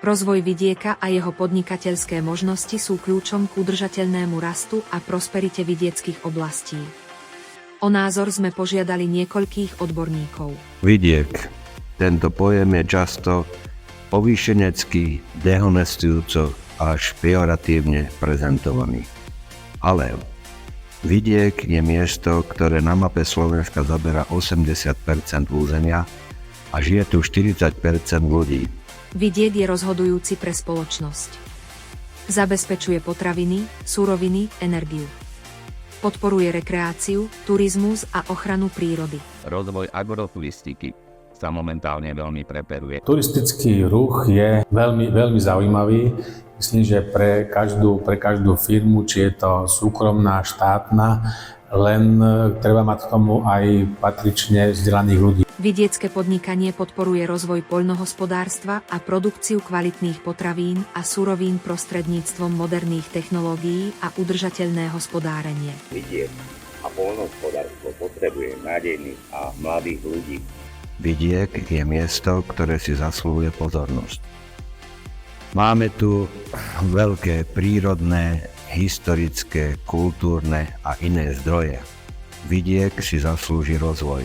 Rozvoj vidieka a jeho podnikateľské možnosti sú kľúčom k udržateľnému rastu a prosperite vidieckych oblastí. O názor sme požiadali niekoľkých odborníkov. Vidiek. Tento pojem je často povýšenecky, dehonestujúco až pejoratívne prezentovaný. Ale vidiek je miesto, ktoré na mape Slovenska zaberá 80% územia a žije tu 40% ľudí. Vidiek je rozhodujúci pre spoločnosť. Zabezpečuje potraviny, suroviny, energiu. Podporuje rekreáciu, turizmus a ochranu prírody. Rozvoj agroturistiky sa momentálne veľmi preperuje. Turistický ruch je veľmi zaujímavý. Myslím, že pre každú firmu, či je to súkromná, štátna, len treba mať k tomu aj patrične vzdelaných ľudí. Vidiecké podnikanie podporuje rozvoj poľnohospodárstva a produkciu kvalitných potravín a surovín prostredníctvom moderných technológií a udržateľné hospodárenie. Vidiek a poľnohospodárstvo potrebuje nádejných a mladých ľudí. Vidiek je miesto, ktoré si zaslúhuje pozornosť. Máme tu veľké prírodné, historické, kultúrne a iné zdroje. Vidiek si zaslúži rozvoj.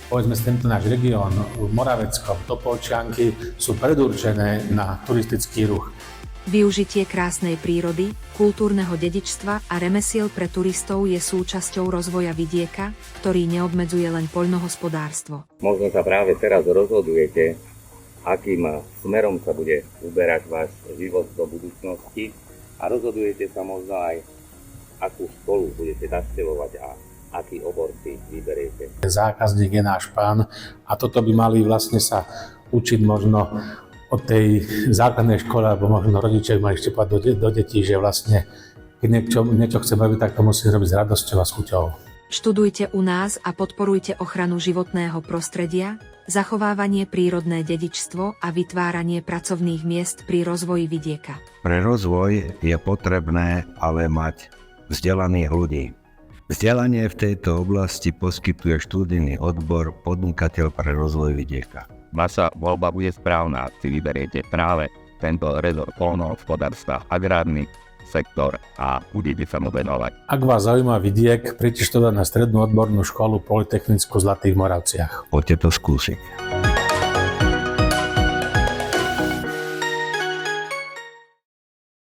Povedzme, tento náš región, Moravecko, Topolčianky sú predurčené na turistický ruch. Využitie krásnej prírody, kultúrneho dedičstva a remesiel pre turistov je súčasťou rozvoja vidieka, ktorý neobmedzuje len poľnohospodárstvo. Možno sa práve teraz rozhodujete, akým smerom sa bude uberať váš život do budúcnosti a rozhodujete sa možno aj, akú školu budete navštevovať a aký obor si vyberiete. Zákazník je náš pán a toto by mali vlastne sa učiť možno od tej základnej škole, alebo možno rodičia mali štiepovať do detí, že vlastne keď niečo chcem robiť, tak to musí robiť s radosťou a s chuťou. Študujte u nás a podporujte ochranu životného prostredia, zachovávanie prírodné dedičstvo a vytváranie pracovných miest pri rozvoji vidieka. Pre rozvoj je potrebné ale mať vzdelaných ľudí. Vzdelanie v tejto oblasti poskytuje študijný odbor Podnikateľ pre rozvoj vidieka. Vaša voľba bude správna, ak si vyberiete práve tento rezort poľnohospodárstva, agrárny sektor a budete sa mu venovať. Ak vás zaujíma vidiek, príďte študovať na strednú odbornú školu Polytechnickú v Zlatých Moravciach. Poďte to skúsiť.